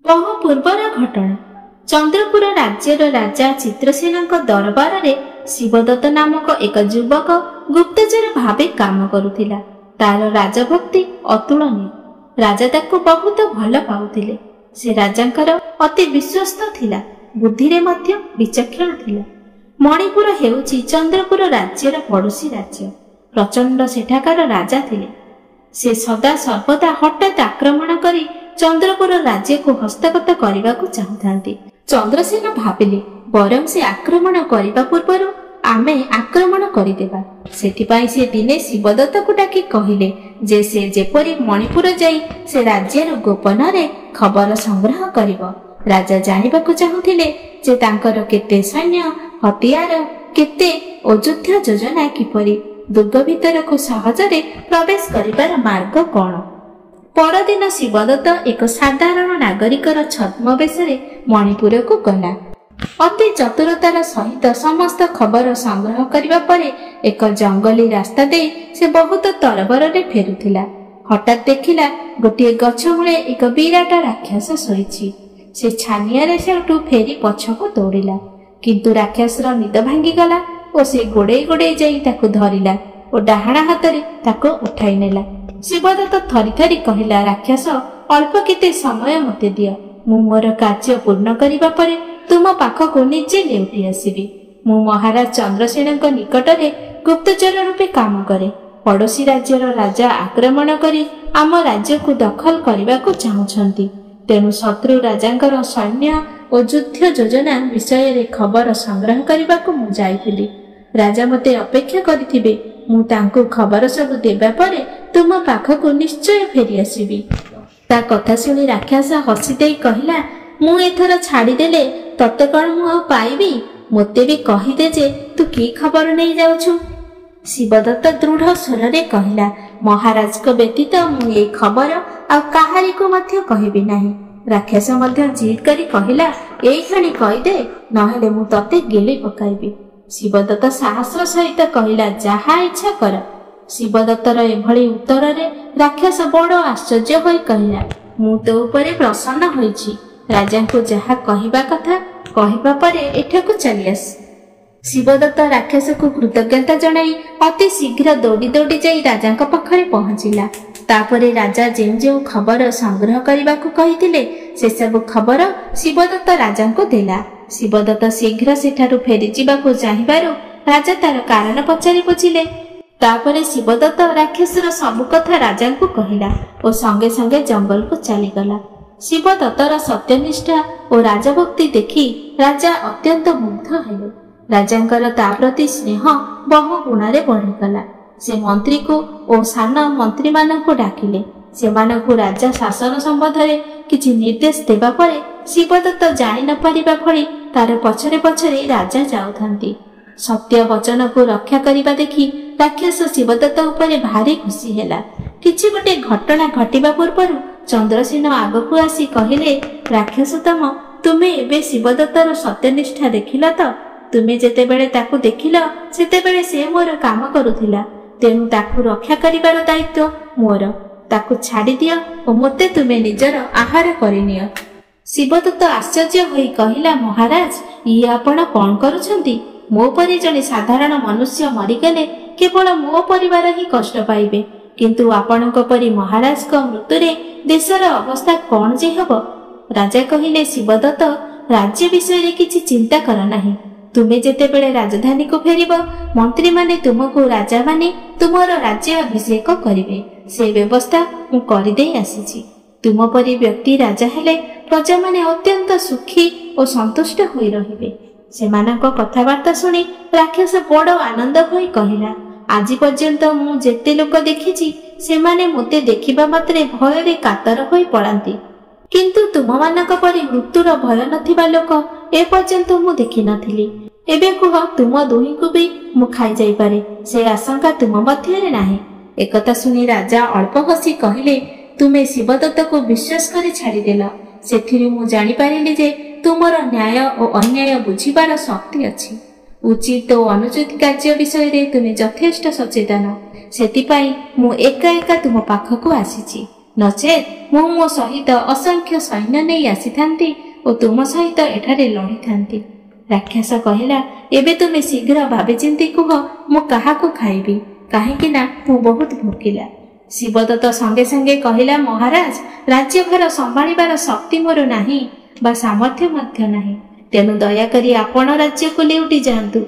बहु पूर्वर घटना। चंद्रपुर राज्यर राजा चित्रसेन दरबार रे शिवदत्त नामक एक युवक गुप्तचर भावे काम करुथिला। तार राजभक्ति अतुलनीय। राजा ताको बहुत भल पाउथिले। से राजांकर अति विश्वस्त थिला। बुद्धि रे मध्य विचक्षण थिला। मणिपुर हेउची चंद्रपुर राज्यर पड़ोसी राज्य। प्रचंड सेठाकार राजा थिले। से सदा सर्वदा हठात आक्रमण करी चंद्रपुर राज्य को हस्तगत करने को चाहूथांती। चंद्रसेन भाविले बरं से आक्रमण करने पूर्व आमे आक्रमण करदेबा। सेठिपाई से दिने शिवदत्त को डाकी कहिले जे से जेपरी मणिपुर जाई से राज्यर गोपन रे खबर संग्रह करिवो। राजा जानिबा को चाहूथिले जे तांकर केते सैन्य हथियार केते अयुद्ध योजना किपरि दुर्ग भीतर को सहजरे प्रवेश करिबार मार्ग कोन। परदिन शिवदत्त एक साधारण नागरिकर छद्मवेश मणिपुर को गला। अति चतुरतार सहित समस्त खबर संग्रह करिबा परे एक जंगली रास्ता दे से बहुत तरबर रे फेरुथिला। हठात देखिला गोटे गछ मूले एक विराट राक्षस शोइछि। से छानिया रे सेठू फेरी पछको दौड़िला। किंतु राक्षसर निद भांगी गला और से गोड़े गोड़े जाई ताकू धरिला और डाहाणा हातरे ताको उठाई नेला। शिवदत्त थरी थरी कहिला, राक्षस अल्प केते समय मते दियो। मु मोर कार्य पूर्ण करिबा परे तुम पाखको निजे लेउटी आसीबी। मु महाराज चंद्रसेन निकट रे गुप्तचर रूपे काम करे। पड़ोसी राज्यर राजा आक्रमण करी आम राज्य को दखल करने को चाहूछंती। तेणु शत्रु राजांकर सैन्य और युद्ध योजना विषय रे खबर संग्रह करने को मु जाइथिली। राजा मते अपेक्षा करिथिबे। मु तांको खबर सब देबा परे तुम पाखको निश्चय फेरी आसीबी। ता कथा सुनी राक्षस हसी देई कहिला, मु एथर छाड़ी देले तते कण मु आ पाइबी? मते भी कहिदे जे तू की खबर नहीं जाउछु। शिवदत्त दृढ़ स्वर रे कहिला, महाराज को व्यतीत मु ए खबर आ काहारी को मध्य कहिबी नाही। राक्षस मध्य जिद करी कहिला, एई खणी कहिदे नहेले मु तते गिली पकाइबी। शिवदत्त साहसर सहित कहिला, जहा इच्छा कर। शिवदत्तर एभली उत्तर रे राक्षस बड़ आश्चर्य होई कहिला, मु तो उपरे प्रसन्न होइछि। राजा को जहा कहिबा कथा कहिबा परे एठाकू चली आस। शिवदत्त राक्षस को कृतज्ञता जणाई अति शीघ्र दौड़ी दौड़ी जाई राजा पाखरे पहुंचिला। तापरे राजा जेउ जेउ खबर संग्रह करने को कहिथिले से सब खबर शिवदत्त राजा को देला। शिवदत्त शीघ्र सेठारु फेरी जिबाकू चाहिबारु राजा तार कारण पचारि बुझिले। तापरे शिवदत्त राक्षसर सब कथा राजा को कहिला और संगे संगे जंगल को चलीगला। शिवदत्तर सत्यनिष्ठा और राजभक्ति देखि राजा अत्यंत मुग्ध हेले। राजांकर ता प्रति स्नेह बहु गुणारे बढ़ीगला। से मंत्री को और सान मंत्री मानक डाकिले। सेमानकु राजा शासन संबंध रे किछि निर्देश देबा परे शिवदत्त जानि न परिबा भली तार पछरे पछरे राजा जाउथांती। सत्य वचन को रक्षा करिबा देखि राक्षस शिवदत्त उपरे भारी खुशी हेला। किछि गोटे घटना घटिबा पूर्व चंद्रसेन आगकू आसी कहिले, राक्षसतम तुमे एबे शिवदत्तर सत्यनिष्ठा देखिला तो? तुमे जेतेबेले ताकू देखिला सेतेबेले से मोर काम करूथिला। तेणु ताकू रक्षा करिबार दायित्व मोर। ताकू छाड़ी दियो और मते तुमे निजर आहार करिनियो। शिवदत्त आश्चर्य होई कहिला, महाराज ये आपण कोन करूछंती? मो परि जने साधारण मनुष्य मरिगले केवल मो परिवार ही कष्ट पाइबे, किंतु आपणक परि महाराज को मृत्यु रे देशर अवस्था कोन जे हबो? राजा कहिले, शिवदत्त राज्य विषय रे किछि चिंता कर नाही। तुमे जेतेबेले राजधानी को फेरिबो मंत्री माने तुमको राजा माने तुमर राज्य अभिषेक करिवे। से व्यवस्था मु करि देई आसीछि। तुम परि व्यक्ति राजा हेले प्रजा माने अत्यंत सुखी और संतुष्ट होई रहिबे। सेमानक कथावार्ता सुनी राक्षस बड़ आनंद होई कहिला, आज पर्यंत मु जेते लोक देखिछि सेमाने मते देखिबा मात्रे भय रे कातर होई पड़ांती, किंतु तुम मानक परि मृत्युर भय नथिबा लोक ए पर्यंत मु देखि नथिली। एबे कुह तुम दुही को भी मु खाई जाई पारे, से आशंका तुम मध्य रे नाही। एकता सुनी राजा अल्प हसी कहिले, तुमे शिवदत्त को विश्वास करे छाड़ी देला। सेथिरु मु जानि पारिली जे तुमर न्याय और अन्याय बुझिबार शक्ति अछि। उचित और अनुचित कार्य विषय रे तुमे यथेष्ट सचेतन। सेति पई मु एका एका तुम पाखकू आसीछि। नचेत मु मो सहित असंख्य सैन्य नहीं आसीथांती ओ तुम सहित एठारे लड़ीथांती। राक्षस कहला, एबे तुमे शीघ्र भाबी चिंती कुह मु काहाकु खाइबी, काहेकि ना मु बहुत भोकिला। शिवदत्त संगे संगे कहला, महाराज राज्यभार संभाळिबार शक्ति मोर नाही बा सामर्थ्य मध्य नाही, तेणु दयाकरी आपण राज्य को लेउटी जांतु।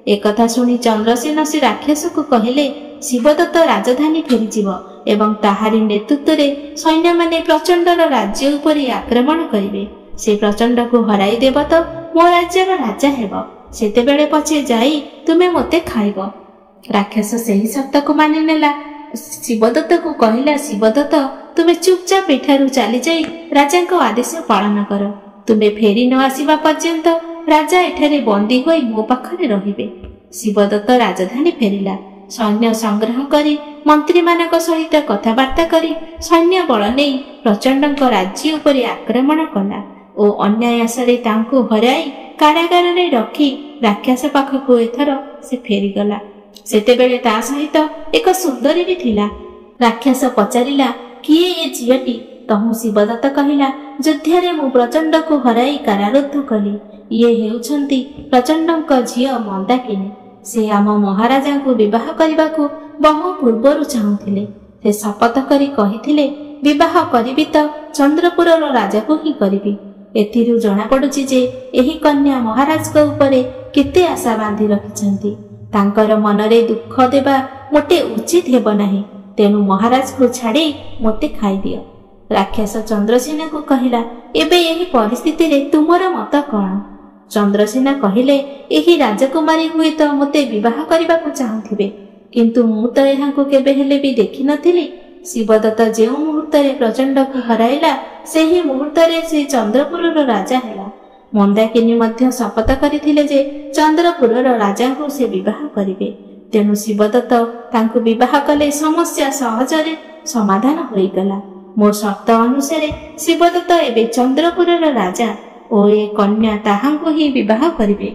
एकथा सुनी चंद्रसेन से राक्षस को कहले, शिवदत्त राजधानी फेरीजिव एवं ताहारी नेतृत्व रे सैन्य माने प्रचंडर राज्य उपरे आक्रमण करिवे। से प्रचंड को हराई देव तो मो राज्यर राजा हेब, सेतेबेले पछे जाई तुमे मते खाइब। राक्षस सेही शब्द को मानि नेला। शिवदत्त को कहला, शिवदत्त तुमे चुपचाप एठारु चली जाई राजा को आदेश पालन कर। तुमे फेरी न आसीबा पर्यंत राजा एठारे बंदी होई मो पाखरे रहिबे। शिवदत्त राजधानी फेरिला। सैन्य संग्रह करी मंत्री मानक सहित कथबार्ता करी सैन्य बल नहीं प्रचंड राज्य उपरे आक्रमण कला ओ अन्यायसरे तांकु हराई कारागार रे रखी राक्षस पाखकु एथर से फेरीगला। सेतेबेले ता सहित एक सुंदरी भी थिला। राक्षस पचारिला, किए ए झियटी? तहु शिवदत्त कहिला, युद्धरे मु प्रचंड को हराई कारारुद्ध कली। ये हेउछंती प्रचंडक झिय मंदाकिनी। से आम महाराजा को विवाह करने को बहु पूर्वर चाहूले। से शपथ करी कहिथिले, विवाह करिबी तो चंद्रपुर राजा को ही करिबी। एथिरु जणा पडुची जे एही कन्या महाराज को ऊपरे केते आशा बांधी रखिछंती। तांकर मनरे दुख देबा मोटे उचित हेब नाही, तेनु महाराज को छाड़ी मोते खाई दियो। राक्षस चंद्रसेन को कहिला, एबे एही परिस्थिति रे तुमर मत कोन? चंद्रसेन कहिले, एही राजकुमारी हुए तो मते विवाह करने को चाहूथिबे, किंतु मु तो यहाँ को केबे हेले भी देखि नथिली। शिवदत्त जे मुहूर्त रे प्रचंड को हराइला से ही मुहूर्त रे से चंद्रपुर राजा हैला। मंदाकिनी मध्य शपथ करथिले जे चंद्रपुर राजा को से विवाह करिवे। तेनु शिवदत्त तांको विवाह कले समस्या सहजरे समाधान होई गला। मोर शर्त अनुसार शिवदत्त एबे चंद्रपुर राजा ओ ए कन्या ताहांको ही विवाह करिवे।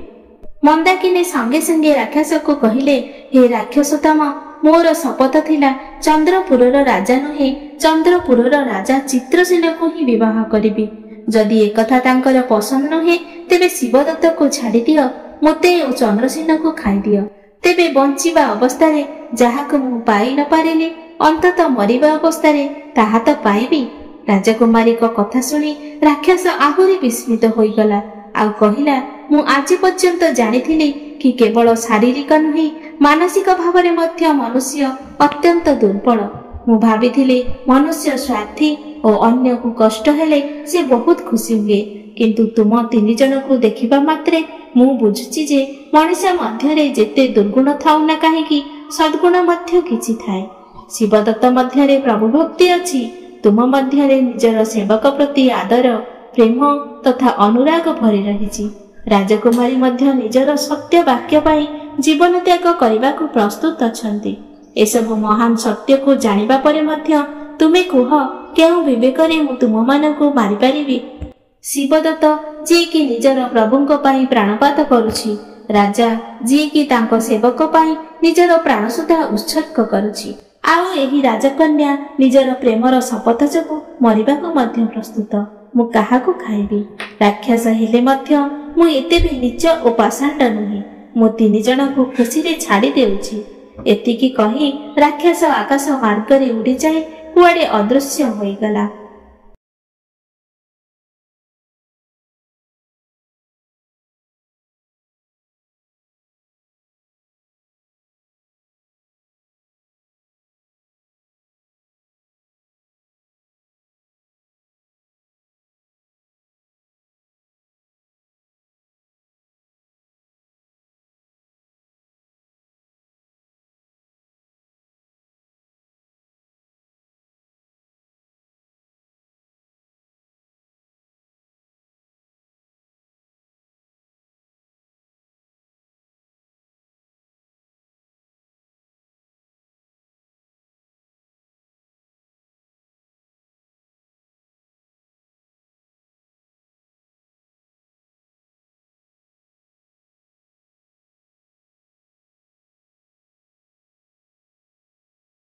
मंदाकिनी संगे संगे राक्षस को कहिले, हे राक्षसतम, मोर शपथ थिला चंद्रपुर राजा नुहे चंद्रपुर राजा चित्रसेन को ही विवाह करिबी। जदि एकथा तांकर पसंद नुहे तेबे शिवदत्त को छाड़ी दियो, मते ओ चंद्रसेन को खाई दियो। तेबे बंचिबा अवस्था रे जहा को मु पाई न पारिले अंतत मरिबा अवस्था रे ताहा तो पाइबी। राजकुमारी को कथा सुनी राक्षस आहुरी विस्मित होई गला। आ कहिला, मु आज पर्यंत जानिथिली कि केवल शारीरिक नुहे मानसिक भावरे मध्य मनुष्य अत्यंत दुर्बल। मु भाबिथिली मनुष्य स्वार्थी और अन्य को कष्ट हेले से बहुत खुशी हुए, किंतु तुम तीन जन को देखिबा मात्रे मु बुझुची जे मनुष्य मध्य रे जेते दुर्गुण थाउ ना काहेकि सद्गुण मध्य किछि थाए। शिवदत्त मध्य रे प्रभु भक्ति अछि, तुम मध्य रे निजर सेवक प्रति आदर प्रेम तथा अनुराग भरी रहिछि। राजकुमारी मध्य निजर सत्य वाक्य पाई जीवन त्याग करने को प्रस्तुत अछंती। एसबु महान सत्य को जानिबा परे मध्य तुमे कुह, केउ विवेकरे मु तुम मानकु मारि पारिबी? शिवदत्त जे कि निजर प्रभुଙ୍କ पाई प्राणपात करुछि, राजा जे कि तांको सेवक पाई निजर प्राण सुधा उत्सर्ग करुछि, आउ एही राजकन्या निजर प्रेमर शपथ जोगु मरिबाको मध्य प्रस्तुत। मु काहाकु खाइबी? राक्षस हेले मध्य मु एते भी नीच ओ पाषाण्ड नुहे। मु तीन जन को खुशी रे छाड़ी देउछि। एतिकी कही राक्षस आकाश मार्ग रे उड़ी जाए कुआडे अदृश्य होई गला।